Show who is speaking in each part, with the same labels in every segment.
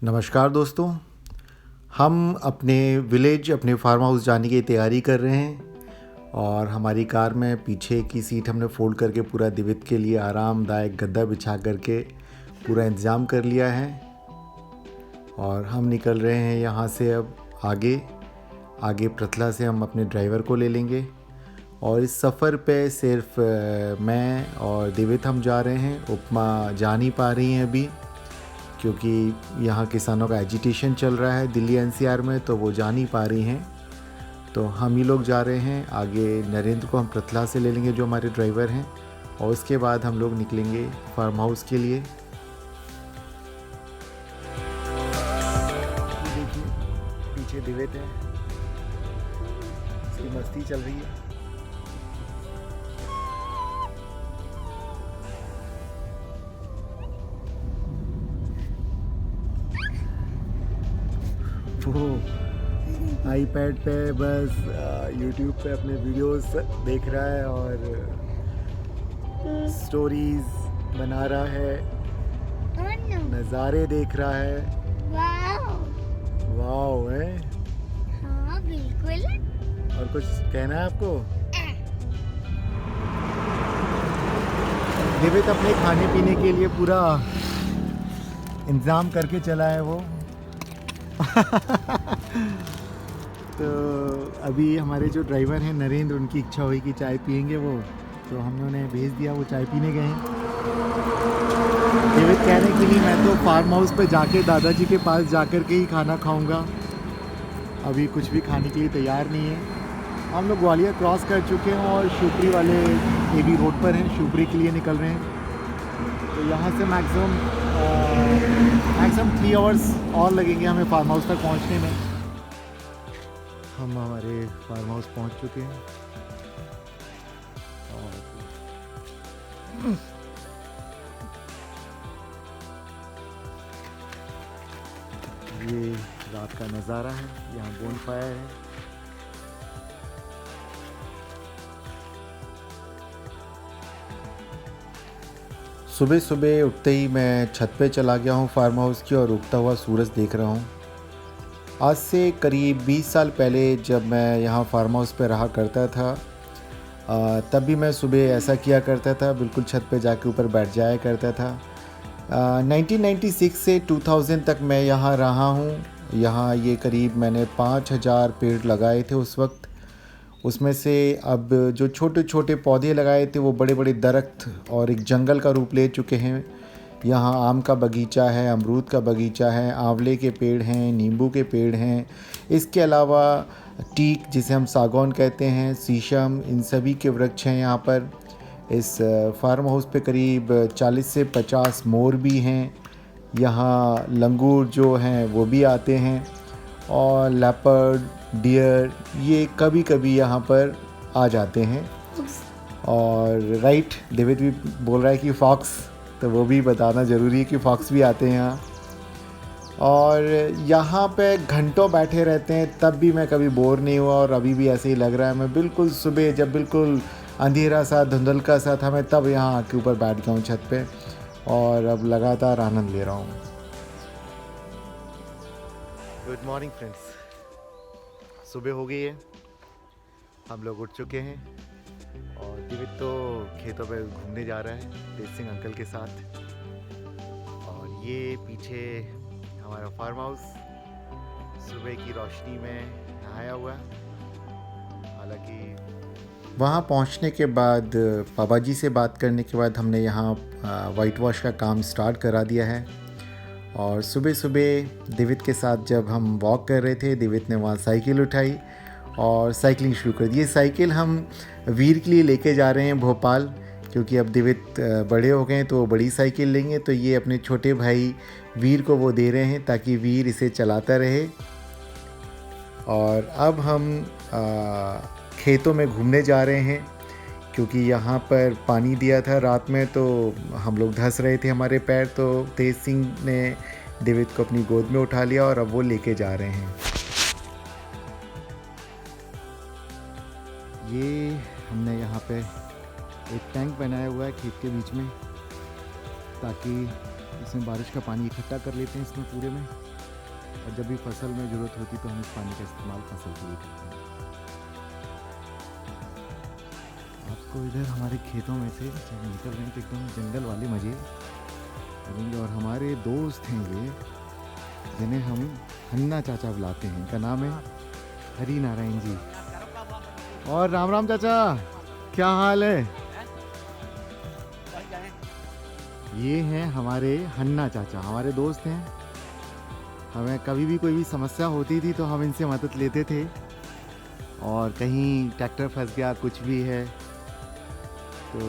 Speaker 1: नमस्कार दोस्तों। हम अपने फार्म हाउस जाने की तैयारी कर रहे हैं और हमारी कार में पीछे की सीट हमने फ़ोल्ड करके पूरा दिवित के लिए आरामदायक गद्दा बिछा करके पूरा इंतज़ाम कर लिया है और हम निकल रहे हैं यहाँ से। अब आगे प्रतला से हम अपने ड्राइवर को ले लेंगे और इस सफ़र पे सिर्फ मैं और दिवित हम जा रहे हैं। उपमा जा नहीं पा रही हैं अभी, क्योंकि यहाँ किसानों का एजिटेशन चल रहा है दिल्ली एनसीआर में, तो वो जा नहीं पा रही हैं। तो हम ही लोग जा रहे हैं। आगे नरेंद्र को हम प्रतला से ले लेंगे जो हमारे ड्राइवर हैं, और उसके बाद हम लोग निकलेंगे फार्म हाउस के लिए। देखिए पीछे दिवेट है, इसकी मस्ती चल रही है। वो आईपैड पे बस यूट्यूब पे अपने वीडियोस देख रहा है और स्टोरीज बना रहा है, नज़ारे देख रहा है। वाओ है।
Speaker 2: हाँ बिल्कुल।
Speaker 1: और कुछ कहना है आपको? दिवित अपने खाने पीने के लिए पूरा इंतज़ाम करके चला है वो। तो अभी हमारे जो ड्राइवर हैं नरेंद्र, उनकी इच्छा हुई कि चाय पियेंगे वो, तो हमने उन्हें भेज दिया, वो चाय पीने गए हैं। दिवित कह रहे कि नहीं, मैं तो फार्म हाउस पे जाके दादाजी के पास जाकर के ही खाना खाऊंगा, अभी कुछ भी खाने के लिए तैयार नहीं है। हम लोग ग्वालियर क्रॉस कर चुके हैं और शिवपुरी वाले एबी रोड पर हैं, शिवपुरी के लिए निकल रहे हैं। तो यहाँ से मैक्सिमम 3 आवर्स और लगेंगे हमें फार्म हाउस तक पहुँचने में। हम हमारे फार्म हाउस पहुँच चुके हैं और ये रात का नज़ारा है। यहाँ बोन फायर है। सुबह सुबह उठते ही मैं छत पे चला गया हूँ फार्म हाउस की, और उगता हुआ सूरज देख रहा हूँ। आज से करीब 20 साल पहले जब मैं यहाँ फार्म हाउस पे रहा करता था, तब भी मैं सुबह ऐसा किया करता था, बिल्कुल छत पे जाके ऊपर बैठ जाया करता था। 1996 से 2000 तक मैं यहाँ रहा हूँ। यहाँ ये करीब मैंने 5000 पेड़ लगाए थे उस वक्त। उसमें से अब जो छोटे छोटे पौधे लगाए थे वो बड़े बड़े दरख्त और एक जंगल का रूप ले चुके हैं। यहाँ आम का बगीचा है, अमरूद का बगीचा है, आंवले के पेड़ हैं, नींबू के पेड़ हैं। इसके अलावा टीक, जिसे हम सागौन कहते हैं, शीशम, इन सभी के वृक्ष हैं यहाँ पर। इस फार्म हाउस पे करीब 40 से 50 मोर भी हैं। यहाँ लंगूर जो हैं वो भी आते हैं, और लेपर्ड, डियर, ये कभी कभी यहाँ पर आ जाते हैं। और राइट, डेविड भी बोल रहा है कि फॉक्स, तो वो भी बताना ज़रूरी है कि फॉक्स भी आते हैं यहाँ। और यहाँ पे घंटों बैठे रहते हैं, तब भी मैं कभी बोर नहीं हुआ, और अभी भी ऐसे ही लग रहा है। मैं बिल्कुल सुबह जब बिल्कुल अंधेरा सा धुंधलका सा था, मैं तब यहाँ आके ऊपर बैठ गया हूँ छत पे, और अब लगातार आनंद ले रहा हूँ। गुड मॉर्निंग फ्रेंड्स, सुबह हो गई है, हम लोग उठ चुके हैं, और दिवित तो खेतों पे घूमने जा रहा है तेज सिंह अंकल के साथ। और ये पीछे हमारा फार्म हाउस सुबह की रोशनी में नहाया हुआ है। हालांकि वहाँ पहुँचने के बाद पापा जी से बात करने के बाद हमने यहाँ वाइट वॉश का काम स्टार्ट करा दिया है। और सुबह सुबह दिवित के साथ जब हम वॉक कर रहे थे, दिवित ने वहाँ साइकिल उठाई और साइकिलिंग शुरू कर दी। ये साइकिल हम वीर के लिए लेके जा रहे हैं भोपाल, क्योंकि अब दिवित बड़े हो गए हैं तो वो बड़ी साइकिल लेंगे, तो ये अपने छोटे भाई वीर को वो दे रहे हैं ताकि वीर इसे चलाता रहे। और अब हम खेतों में घूमने जा रहे हैं, क्योंकि यहाँ पर पानी दिया था रात में, तो हम लोग धंस रहे थे हमारे पैर, तो तेज सिंह ने दिवित को अपनी गोद में उठा लिया और अब वो लेके जा रहे हैं। ये हमने यहाँ पे एक टैंक बनाया हुआ है खेत के बीच में, ताकि इसमें बारिश का पानी इकट्ठा कर लेते हैं इसमें पूरे में, और जब भी फसल में ज़रूरत होती तो हम इस पानी का इस्तेमाल फसल के लिए करते हैं। आपको इधर हमारे खेतों में से जब निकल रहे हैं तो एकदम जंगल वाले मज़े करेंगे। और हमारे दोस्त हैं ये, जिन्हें हम हन्ना चाचा बुलाते हैं, इनका नाम है हरी नारायण जी। और राम राम चाचा, क्या हाल है? ये हैं हमारे हन्ना चाचा, हमारे दोस्त हैं। हमें कभी भी कोई भी समस्या होती थी तो हम इनसे मदद लेते थे, और कहीं ट्रैक्टर फंस गया, कुछ भी है, तो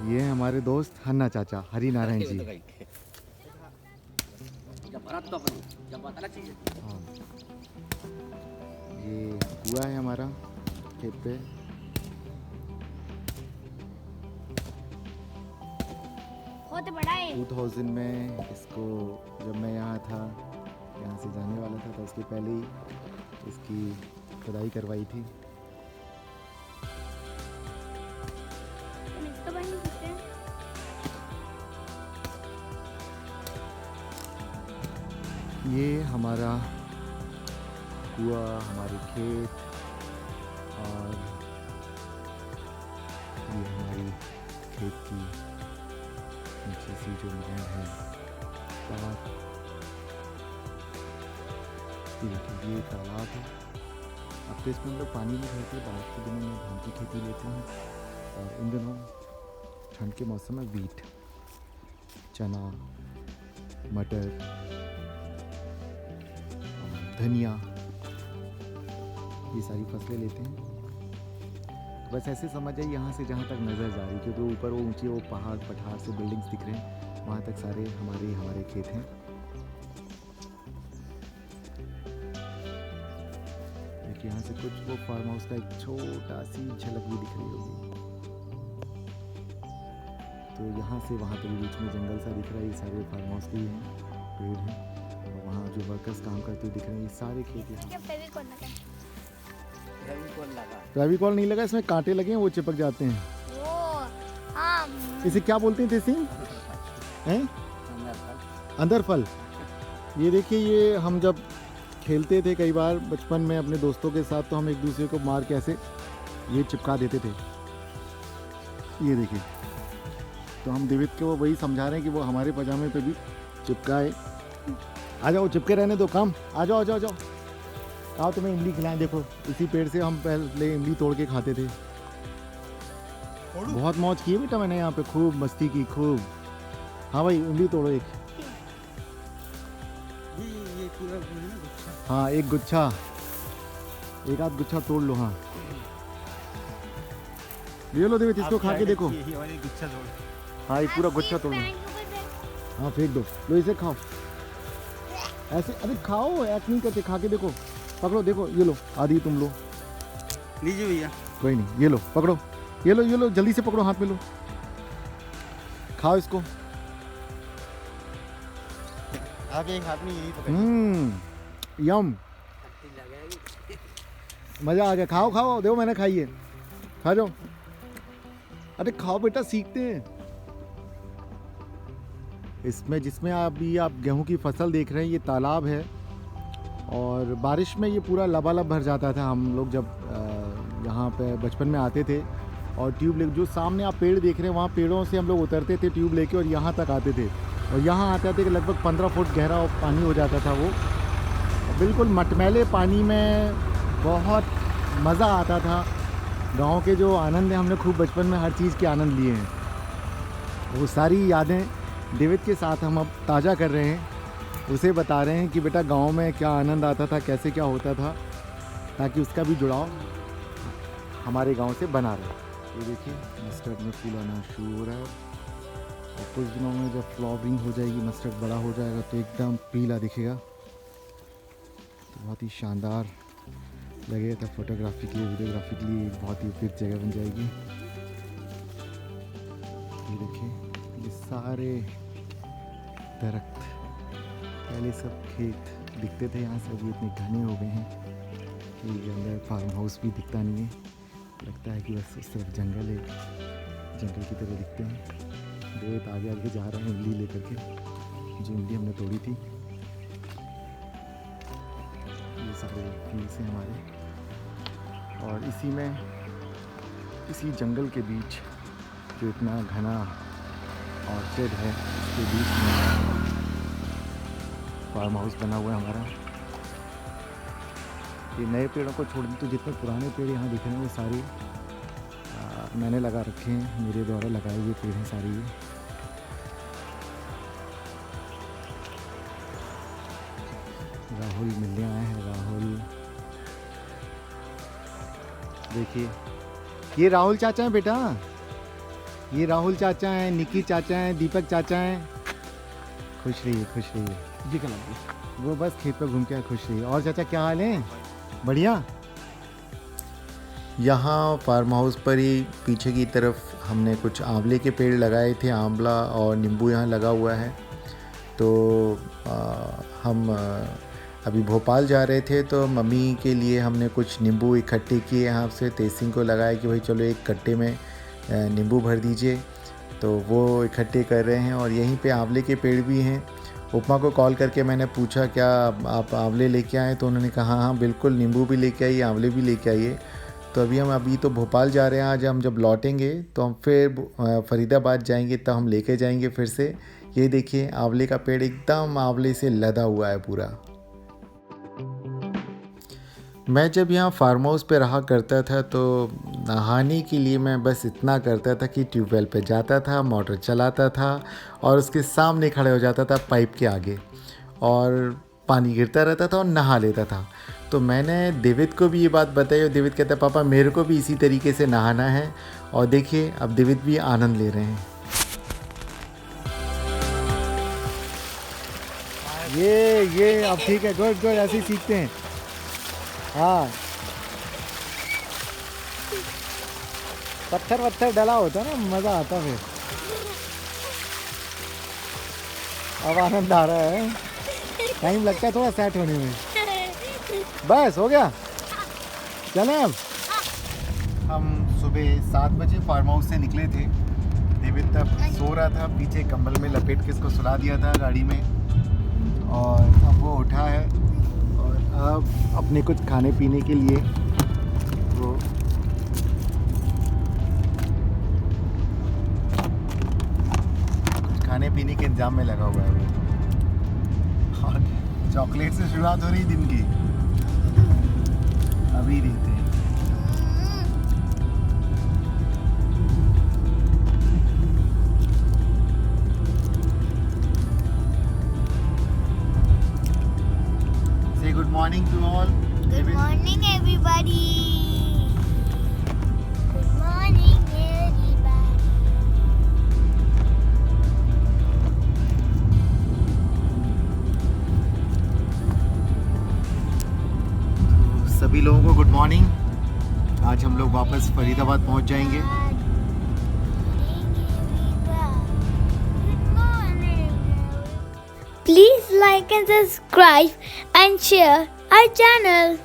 Speaker 1: ये हैं हमारे दोस्त हन्ना चाचा, हरी नारायण जी। हाँ, ये कुआं है हमारा खेत पे।
Speaker 2: बहुत बड़ा है।
Speaker 1: 2000 में इसको, जब मैं यहाँ था, यहाँ से जाने वाला था, तो उसके पहले ही इसकी खुदाई करवाई थी।
Speaker 2: इसको बन सकते हैं।
Speaker 1: ये हमारा कुआं, हमारे खेत, और ये हमारी खेत की नीचे सी जो लैंड है, तालाब। ये देखिए, ये तालाब है। अब तो इसमें हम लोग पानी नहीं भरते, बारिश के दिनों में धान की खेती लेते हैं, और इन दिनों ठंड के मौसम में वीट, चना, मटर, धनिया, ये सारी फसलें लेते हैं। बस ऐसे समझ जाइए, यहाँ से जहाँ तक नज़र जा रही, क्योंकि ऊपर वो ऊंचे वो पहाड़ पठार से बिल्डिंग्स दिख रहे हैं, वहाँ तक सारे हमारे खेत हैं। देखिए, यहाँ से कुछ वो फार्म हाउस का एक छोटा सी झलक भी दिख रही होगी। तो यहाँ से वहाँ तक बीच में जंगल सा दिख रहा है, ये सारे फार्म हाउस के ही हैं, पेड़ हैं। और वहाँ जो वर्कर्स काम करते हुए दिख रहे हैं, ये सारे खेत हैं। फेविकॉल नहीं लगा, इसमें कांटे लगे हैं, वो चिपक जाते हैं।
Speaker 2: वो हाँ,
Speaker 1: इसे क्या बोलते हैं देसी हैं? अंदर फल। ये देखिए, ये हम जब खेलते थे कई बार बचपन में अपने दोस्तों के साथ, तो हम एक दूसरे को मार के ऐसे ये चिपका देते थे। ये देखिए, तो हम दिवित को वही समझा रहे हैं कि वो हमारे पजामे पे भी चिपकाए। आ जाओ, चिपके रहने दो, काम, आ जाओ आ जाओ आ जाओ, आओ तुम्हें इमली खिलाएं। देखो, इसी पेड़ से हम पहले इमली तोड़ के खाते थे। बहुत मौज की है बेटा मैंने यहाँ पे, खूब मस्ती की, खूब। हाँ भाई, इमली तोड़ो एक।
Speaker 3: ये पूरा है ना गुच्छा।
Speaker 1: हाँ, एक गुच्छा, एक आध गुच्छा तोड़ लो। हाँ, ले लो देवित, इसको खा के देखो।
Speaker 3: ये वाली गुच्छा तोड़।
Speaker 1: हाँ, एक पूरा गुच्छा तोड़ लो। हाँ, फेंक दो, लो इसे खाओ ऐसे। अरे खाओ, ऐसे नहीं करते, खा के देखो। पकड़ो, देखो, ये लो, आधी तुम लो।
Speaker 3: लीजिए भैया।
Speaker 1: कोई नहीं, ये लो, पकड़ो, ये लो, जल्दी से पकड़ो, हाथ में लो, खाओ इसको।
Speaker 3: आगे एक हाथ में यही पकड़।
Speaker 1: यम, मज़ा आ गया। खाओ खाओ, देखो मैंने खाई है, खा जाओ। अरे खाओ बेटा, सीखते हैं। इसमें जिसमें अभी आप गेहूं की फसल देख रहे हैं, ये तालाब है, और बारिश में ये पूरा लबालब भर जाता था। हम लोग जब यहाँ पे बचपन में आते थे, और ट्यूब ले, जो सामने आप पेड़ देख रहे हैं, वहाँ पेड़ों से हम लोग उतरते थे ट्यूब लेके, और यहाँ तक आते थे, और यहाँ आते थे कि लगभग 15 फुट गहरा पानी हो जाता था वो, बिल्कुल मटमैले पानी में। बहुत मज़ा आता था। गांव के जो आनंद है, हमने खूब बचपन में हर चीज़ के आनंद लिए हैं। वो सारी यादें डेविड के साथ हम अब ताज़ा कर रहे हैं। उसे बता रहे हैं कि बेटा गांव में क्या आनंद आता था, कैसे क्या होता था, ताकि उसका भी जुड़ाव हमारे गांव से बना रहे। ये देखिए, मस्टर्ड में फूल आना शुरू हो रहा है, और कुछ दिनों में जब फ्लावरिंग हो जाएगी, मस्टर्ड बड़ा हो जाएगा, तो एकदम पीला दिखेगा। तो बहुत ही शानदार लगेगा, तब फोटोग्राफी के लिए, वीडियोग्राफी के लिए बहुत ही उपयुक्त जगह बन जाएगी। ये देखिए, ये सारे दरख्त, पहले सब खेत दिखते थे यहाँ से, अभी इतने घने हो गए हैं कि अंदर फार्म हाउस भी दिखता नहीं है। लगता है कि बस उस तरफ जंगल है, जंगल की तरह दिखते हैं। देवत आगे आगे जा रहे हैं इमली लेकर के। जो इमली हमने तोड़ी थी। ये सारे फील्ड्स हैं हमारे, और इसी जंगल के बीच जो इतना घना ऑर्चिड है, इसके बीच में फार्म हाउस बना हुआ है हमारा। ये नए पेड़ों को छोड़ दी तो जितने पुराने पेड़ यहाँ दिख रहे हैं वो सारे मैंने लगा रखे हैं, मेरे द्वारा लगाए हुए पेड़ हैं सारे ये। राहुल मिलने आए हैं। राहुल, देखिए ये राहुल चाचा हैं बेटा, ये राहुल चाचा हैं, निकी चाचा हैं, दीपक चाचा हैं। खुश रहिए, खुश रहिए। जी क्या वो बस खेत पर घूम के आए, खुश रहिए। और चाचा क्या हाल है? बढ़िया। यहाँ फार्म हाउस पर ही पीछे की तरफ हमने कुछ आंवले के पेड़ लगाए थे, आंवला और नींबू यहाँ लगा हुआ है। तो हम अभी भोपाल जा रहे थे तो मम्मी के लिए हमने कुछ नींबू इकट्ठे किए यहाँ से। तेसिंग को लगाया कि भाई चलो एक कट्टे में नींबू भर दीजिए, तो वो इकट्ठे कर रहे हैं। और यहीं पे आंवले के पेड़ भी हैं। उपमा को कॉल करके मैंने पूछा क्या आप आंवले लेके आए, तो उन्होंने कहा हाँ बिल्कुल, नींबू भी लेके आइए, आंवले भी लेके आइए। तो अभी तो भोपाल जा रहे हैं। आज हम जब लौटेंगे तो हम फिर फरीदाबाद जाएंगे, तब हम लेके जाएंगे फिर से। ये देखिए आंवले का पेड़ एकदम आंवले से लदा हुआ है पूरा। मैं जब यहाँ फार्म हाउस पे रहा करता था तो नहाने के लिए मैं बस इतना करता था कि ट्यूबवेल पे जाता था, मोटर चलाता था और उसके सामने खड़े हो जाता था पाइप के आगे, और पानी गिरता रहता था और नहा लेता था। तो मैंने देवित को भी ये बात बताई और देवित कहता है पापा मेरे को भी इसी तरीके से नहाना है। और देखिए अब देवित भी आनंद ले रहे हैं। ये अब ठीक है, गुड गुड, ऐसे ही सीखते हैं। हाँ, पत्थर वत्थर डला होता ना, मज़ा आता फिर। अब आनंद आ रहा है, टाइम लगता है थोड़ा सेट होने में। बस हो गया, चलें अब। हम सुबह 7 बजे फार्म हाउस से निकले थे। देवित तब सो रहा था, पीछे कंबल में लपेट के इसको सुला दिया था गाड़ी में, और अब वो उठा है और अब अपने कुछ खाने पीने के लिए वो कुछ खाने पीने के इंतजाम में लगा हुआ है वो। और चॉकलेट से शुरुआत हो रही दिन की, अभी देते हैं। Say good morning to all.
Speaker 2: Good morning, everybody. Good morning, everybody.
Speaker 1: सभी लोगों को गुड मॉर्निंग। आज हम लोग वापस फरीदाबाद पहुंच जाएंगे।
Speaker 2: Please like and subscribe and share our channel.